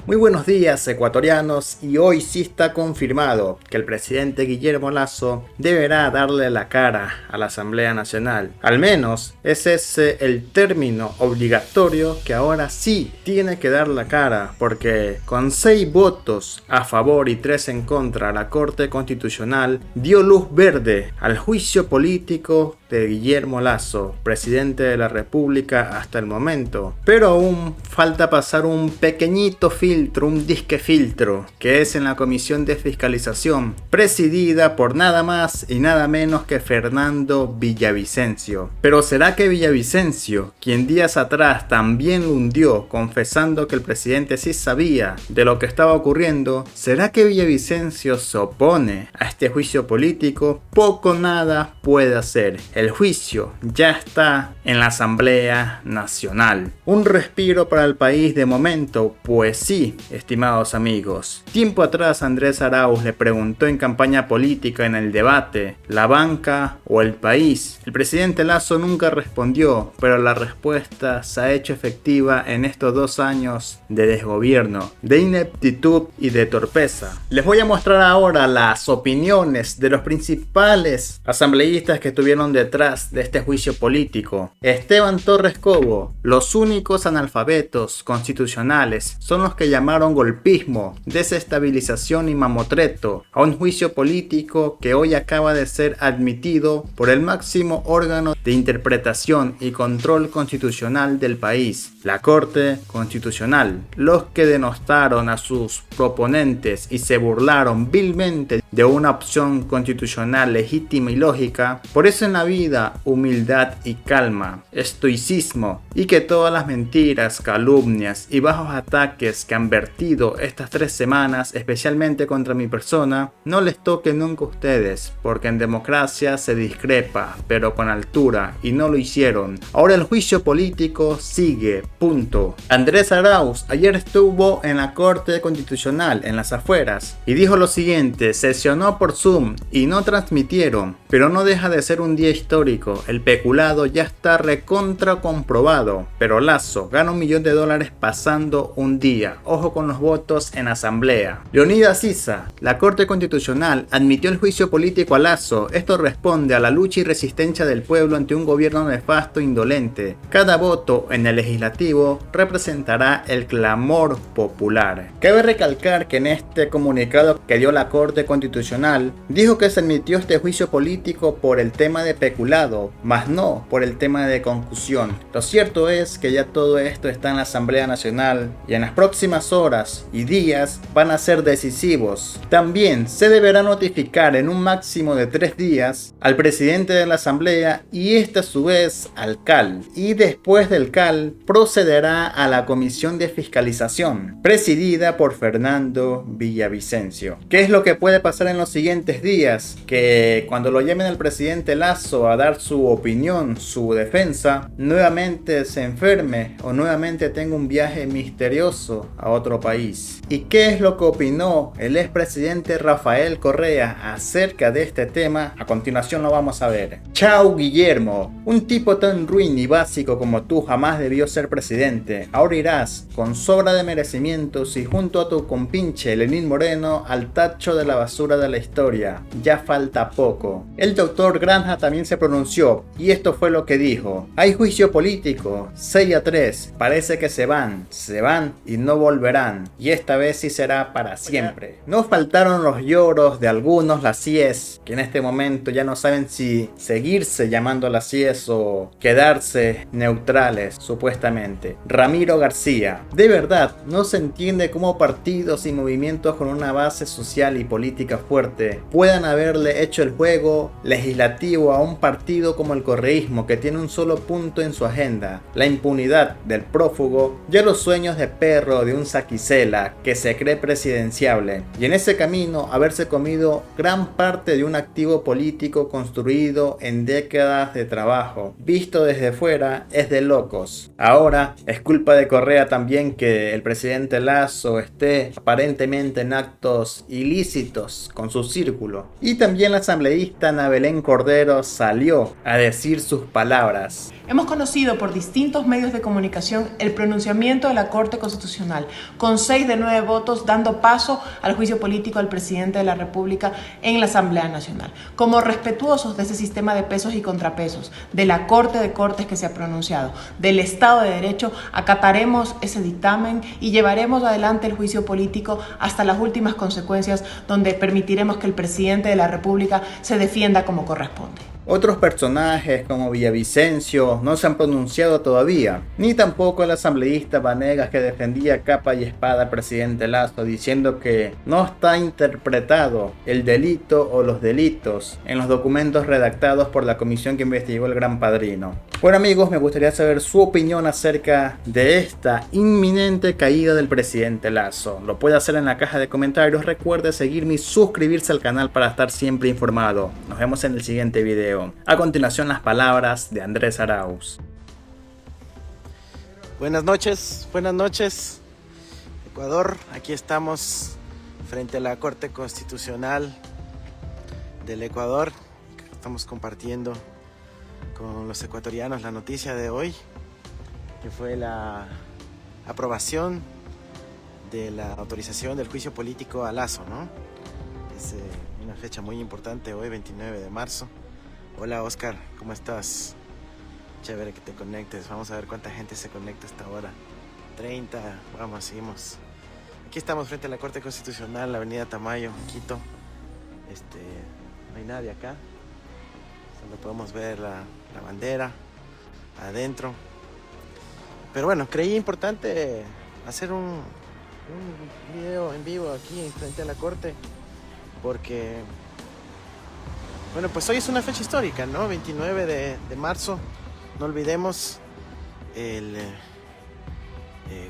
Muy buenos días ecuatorianos, y hoy sí está confirmado que el presidente Guillermo Lasso deberá darle la cara a la Asamblea Nacional. Al menos es ese el término obligatorio que ahora sí tiene que dar la cara, porque con 6 votos a favor y 3 en contra, la Corte Constitucional dio luz verde al juicio político de Guillermo Lasso, presidente de la República hasta el momento. Pero aún falta pasar un pequeñito filtro, un disque filtro, que es en la Comisión de Fiscalización, presidida por nada más y nada menos que Fernando Villavicencio. Pero ¿será que Villavicencio, quien días atrás también lo hundió, confesando que el presidente sí sabía de lo que estaba ocurriendo, será que Villavicencio se opone a este juicio político? Poco nada puede hacer. El juicio ya está en la Asamblea Nacional. Un respiro para el país de momento, pues sí, estimados amigos. Tiempo atrás Andrés Arauz le preguntó en campaña política en el debate, ¿la banca o el país? El presidente Lasso nunca respondió, pero la respuesta se ha hecho efectiva en estos 2 años de desgobierno, de ineptitud y de torpeza. Les voy a mostrar ahora las opiniones de los principales asambleístas que estuvieron detrás de este juicio político. Esteban Torres Cobo: los únicos analfabetos constitucionales son los que llamaron golpismo, desestabilización y mamotreto a un juicio político que hoy acaba de ser admitido por el máximo órgano de interpretación y control constitucional del país, la Corte Constitucional. Los que denostaron a sus proponentes y se burlaron vilmente de una opción constitucional legítima y lógica. Por eso en la vida, humildad y calma, estoicismo, y que todas las mentiras, calumnias y bajos ataques que han vertido estas 3 semanas, especialmente contra mi persona, no les toque nunca a ustedes, porque en democracia se discrepa, pero con altura, y no lo hicieron. Ahora el juicio político sigue, punto. Andrés Arauz ayer estuvo en la Corte Constitucional, en las afueras, y dijo lo siguiente: sesionó por Zoom y no transmitieron, pero no deja de ser un día histórico. El peculado ya está recontra comprobado, pero Lasso gana $1 millón pasando un día. Ojo con los votos en asamblea. Leonidas Issa: la Corte Constitucional admitió el juicio político a Lasso. Esto responde a la lucha y resistencia del pueblo ante un gobierno nefasto e indolente. Cada voto en el legislativo representará el clamor popular. Cabe recalcar que en este comunicado que dio la Corte Constitucional dijo que se admitió este juicio político por el tema de peculado, mas no por el tema de concusión. Lo cierto es que ya todo esto está en la Asamblea Nacional y en las próximas horas y días van a ser decisivos. También se deberá notificar en un máximo de 3 días al presidente de la Asamblea y este a su vez al CAL. Y después del CAL procederá a la Comisión de Fiscalización, presidida por Fernando Villavicencio. ¿Qué es lo que puede pasar en los siguientes días? Que cuando lo llamen al presidente Lasso a dar su opinión, su defensa, nuevamente se enferme o nuevamente tenga un viaje misterioso a otro país. ¿Y qué es lo que opinó el expresidente Rafael Correa acerca de este tema? A continuación lo vamos a ver. Chao Guillermo, un tipo tan ruin y básico como tú jamás debió ser presidente. Ahora irás con sobra de merecimientos y junto a tu compinche Lenín Moreno al tacho de la basura de la historia. Ya falta poco. El doctor Granja también se pronunció y esto fue lo que dijo: hay juicio político, 6-3, parece que se van y no volverán, y esta vez sí será para siempre. No faltaron los lloros de algunos lacies, que en este momento ya no saben si seguirse llamando lacies o quedarse neutrales, supuestamente. Ramiro García: de verdad, no se entiende cómo partidos y movimientos con una base social y política fuerte puedan haberle hecho el juego legislativo a un partido como el correísmo, que tiene un solo punto en su agenda: la impunidad del prófugo, ya los sueños de perro de un Saquicela que se cree presidenciable, y en ese camino haberse comido gran parte de un activo político construido en décadas de trabajo. Visto desde fuera es de locos. Ahora es culpa de Correa también que el presidente Lasso esté aparentemente en actos ilícitos menos con su círculo. Y también la asambleísta Ana Belén Cordero salió a decir sus palabras. Hemos conocido por distintos medios de comunicación el pronunciamiento de la Corte Constitucional, con 6 de 9 votos dando paso al juicio político al presidente de la República en la Asamblea Nacional. Como respetuosos de ese sistema de pesos y contrapesos, de la Corte de Cortes que se ha pronunciado, del Estado de Derecho, acataremos ese dictamen y llevaremos adelante el juicio político hasta las últimas consecuencias, donde permitiremos que el presidente de la República se defienda como corresponde. Otros personajes como Villavicencio no se han pronunciado todavía, ni tampoco el asambleísta Vanegas, que defendía capa y espada al presidente Lasso, diciendo que no está interpretado el delito o los delitos en los documentos redactados por la comisión que investigó el Gran Padrino. Bueno amigos, me gustaría saber su opinión acerca de esta inminente caída del presidente Lasso. Lo puede hacer en la caja de comentarios. Recuerde seguirme y suscribirse al canal para estar siempre informado. Nos vemos en el siguiente video. A continuación, las palabras de Andrés Arauz. Buenas noches, Ecuador. Aquí estamos frente a la Corte Constitucional del Ecuador. Estamos compartiendo con los ecuatorianos la noticia de hoy, que fue la aprobación de la autorización del juicio político a Lasso, ¿no? Es una fecha muy importante hoy, 29 de marzo. Hola Oscar, ¿cómo estás? Chévere que te conectes. Vamos a ver cuánta gente se conecta hasta ahora. 30, vamos, seguimos. Aquí estamos frente a la Corte Constitucional, la avenida Tamayo, Quito. No hay nadie acá. Solo podemos ver la bandera adentro. Pero bueno, creí importante hacer un video en vivo aquí frente a la Corte, porque bueno, pues hoy es una fecha histórica, ¿no? 29 de marzo. No olvidemos, el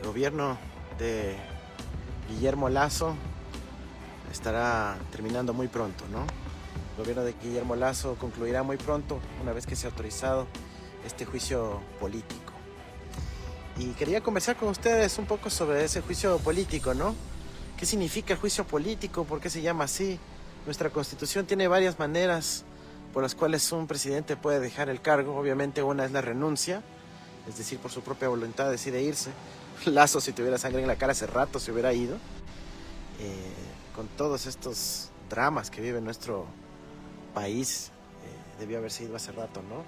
gobierno de Guillermo Lasso estará terminando muy pronto, ¿no? El gobierno de Guillermo Lasso concluirá muy pronto, una vez que sea autorizado este juicio político. Y quería conversar con ustedes un poco sobre ese juicio político, ¿no? ¿Qué significa el juicio político? ¿Por qué se llama así? Nuestra Constitución tiene varias maneras por las cuales un presidente puede dejar el cargo. Obviamente una es la renuncia, es decir, por su propia voluntad decide irse. Lasso, si tuviera sangre en la cara, hace rato se hubiera ido. Con todos estos dramas que vive nuestro país, debió haberse ido hace rato, ¿no?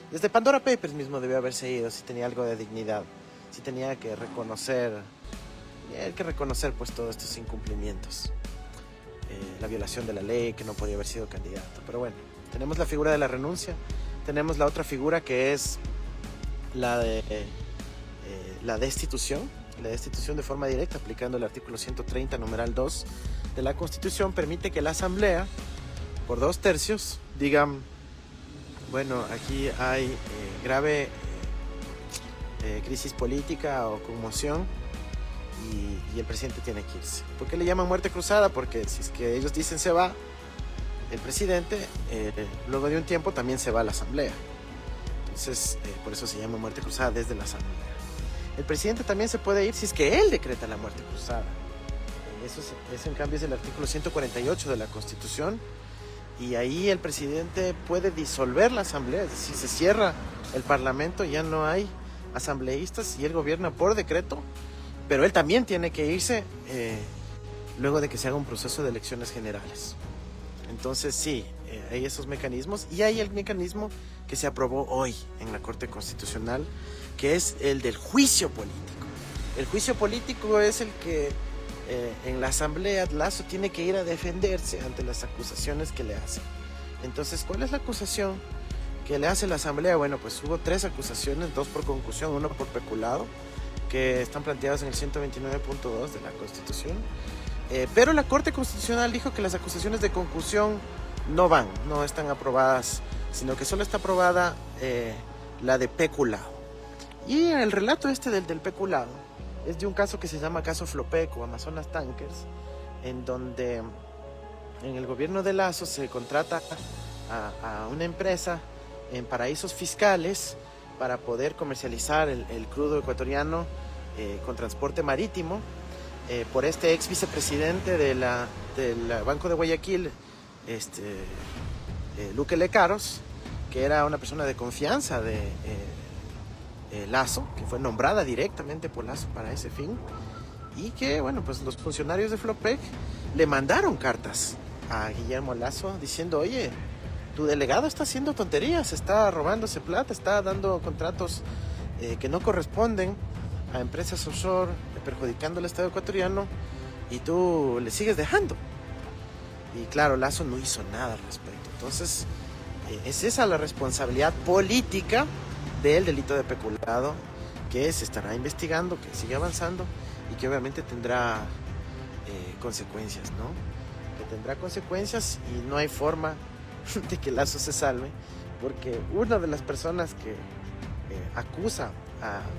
Desde Pandora Papers mismo debió haberse ido, si tenía algo de dignidad, si tenía que reconocer, pues todos estos incumplimientos. La violación de la ley, que no podía haber sido candidato. Pero bueno, tenemos la figura de la renuncia, tenemos la otra figura que es la de la destitución de forma directa, aplicando el artículo 130, numeral 2 de la Constitución. Permite que la Asamblea, por 2/3, digan, bueno, aquí hay grave crisis política o conmoción, y el presidente tiene que irse. ¿Por qué le llaman muerte cruzada? Porque si es que ellos dicen se va el presidente, luego de un tiempo también se va a la asamblea. Entonces, por eso se llama muerte cruzada desde la asamblea. El presidente también se puede ir si es que él decreta la muerte cruzada. Eso en cambio es el artículo 148 de la Constitución, y ahí el presidente puede disolver la asamblea, es decir, se cierra el parlamento, ya no hay asambleístas y él gobierna por decreto. Pero él también tiene que irse luego de que se haga un proceso de elecciones generales. Entonces sí, hay esos mecanismos, y hay el mecanismo que se aprobó hoy en la Corte Constitucional, que es el del juicio político. El juicio político es el que en la Asamblea Lasso tiene que ir a defenderse ante las acusaciones que le hacen. Entonces, ¿cuál es la acusación que le hace la Asamblea? Bueno, pues hubo 3 acusaciones, 2 por concusión, 1 por peculado, que están planteadas en el 129.2 de la Constitución. Pero la Corte Constitucional dijo que las acusaciones de concusión no están aprobadas, sino que solo está aprobada la de peculado. Y el relato del peculado es de un caso que se llama caso Flopeco, Amazonas Tankers, en donde en el gobierno de Lasso se contrata a una empresa en paraísos fiscales para poder comercializar el crudo ecuatoriano con transporte marítimo, por este ex vicepresidente del Banco de Guayaquil, Luque Lecaros, que era una persona de confianza de Lasso, que fue nombrada directamente por Lasso para ese fin, y que, bueno, pues los funcionarios de Flopec le mandaron cartas a Guillermo Lasso diciendo: oye, tu delegado está haciendo tonterías, está robándose plata, está dando contratos que no corresponden a empresas offshore, perjudicando al Estado ecuatoriano, y tú le sigues dejando. Y claro, Lasso no hizo nada al respecto. Entonces, es esa la responsabilidad política del delito de peculado, que se estará investigando, que sigue avanzando y que obviamente tendrá consecuencias, ¿no? Que tendrá consecuencias, y no hay forma de que Lasso se salve, porque una de las personas que acusa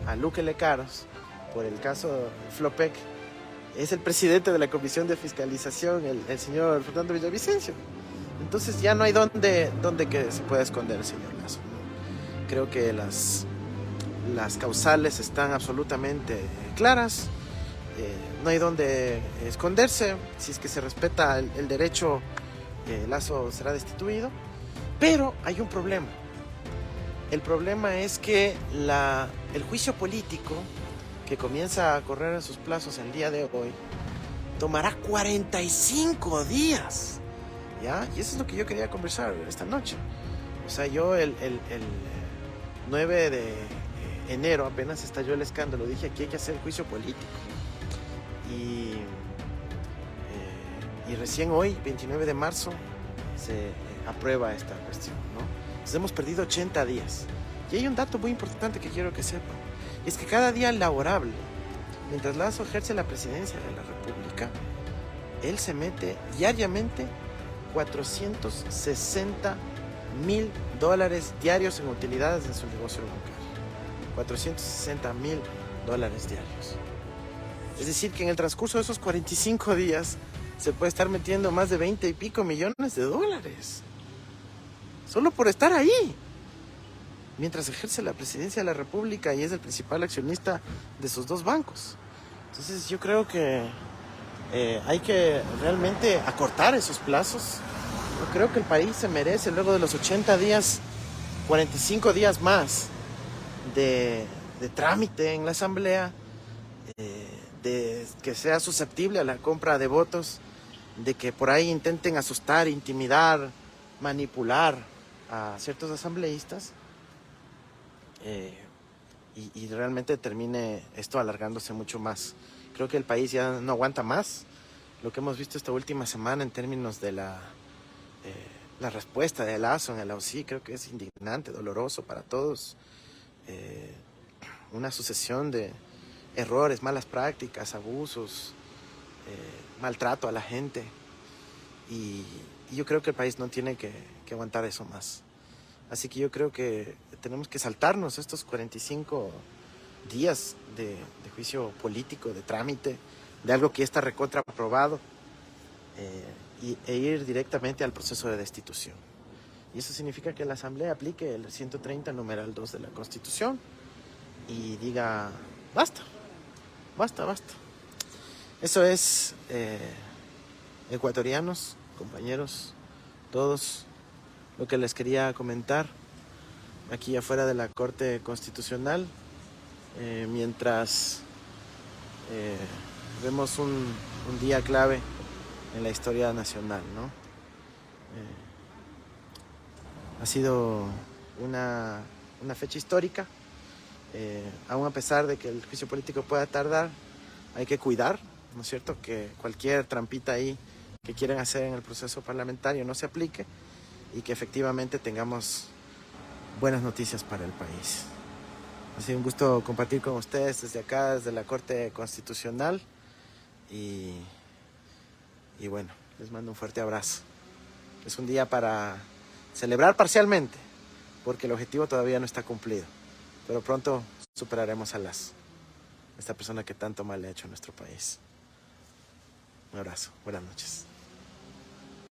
a Luque Lecaros por el caso Flopec es el presidente de la Comisión de Fiscalización, el señor Fernando Villavicencio. Entonces ya no hay dónde que se pueda esconder el señor Lasso, ¿no? Creo que las causales están absolutamente claras, no hay dónde esconderse. Si es que se respeta el derecho, Lasso será destituido, pero hay un problema. El problema es que el juicio político, que comienza a correr en sus plazos el día de hoy, tomará 45 días, ¿ya? Y eso es lo que yo quería conversar esta noche. O sea, yo el 9 de enero, apenas estalló el escándalo, dije: aquí hay que hacer juicio político. Y recién hoy, 29 de marzo, se aprueba esta cuestión, ¿no? Entonces hemos perdido 80 días. Y hay un dato muy importante que quiero que sepan. Es que cada día laborable, mientras Lasso ejerce la presidencia de la República, él se mete diariamente $460,000 diarios en utilidades de su negocio bancario. $460,000 diarios. Es decir, que en el transcurso de esos 45 días se puede estar metiendo más de 20 y pico millones de dólares. Solo por estar ahí. Mientras ejerce la presidencia de la República y es el principal accionista de sus dos bancos. Entonces yo creo que hay que realmente acortar esos plazos. Yo creo que el país se merece, luego de los 80 días, 45 días más de trámite en la Asamblea, de que sea susceptible a la compra de votos, de que por ahí intenten asustar, intimidar, manipular a ciertos asambleístas, y realmente termine esto alargándose mucho más. Creo que el país ya no aguanta más. Lo que hemos visto esta última semana en términos de la respuesta de Lasso en el AUSI, creo que es indignante, doloroso para todos. Una sucesión de errores, malas prácticas, abusos, maltrato a la gente. Y yo creo que el país no tiene que aguantar eso más. Así que yo creo que tenemos que saltarnos estos 45 días de juicio político, de trámite, de algo que ya está recontra aprobado, e ir directamente al proceso de destitución. Y eso significa que la Asamblea aplique el 130 numeral 2 de la Constitución y diga: basta, basta, basta. Eso es, ecuatorianos, compañeros, todos, lo que les quería comentar aquí afuera de la Corte Constitucional, mientras vemos un día clave en la historia nacional, ¿no? Ha sido una fecha histórica, aún a pesar de que el juicio político pueda tardar, hay que cuidar, ¿no es cierto?, que cualquier trampita ahí que quieran hacer en el proceso parlamentario no se aplique, y que efectivamente tengamos buenas noticias para el país. Ha sido un gusto compartir con ustedes desde acá, desde la Corte Constitucional, y bueno, les mando un fuerte abrazo. Es un día para celebrar parcialmente, porque el objetivo todavía no está cumplido, pero pronto superaremos a esta persona que tanto mal le ha hecho a nuestro país. Un abrazo, buenas noches.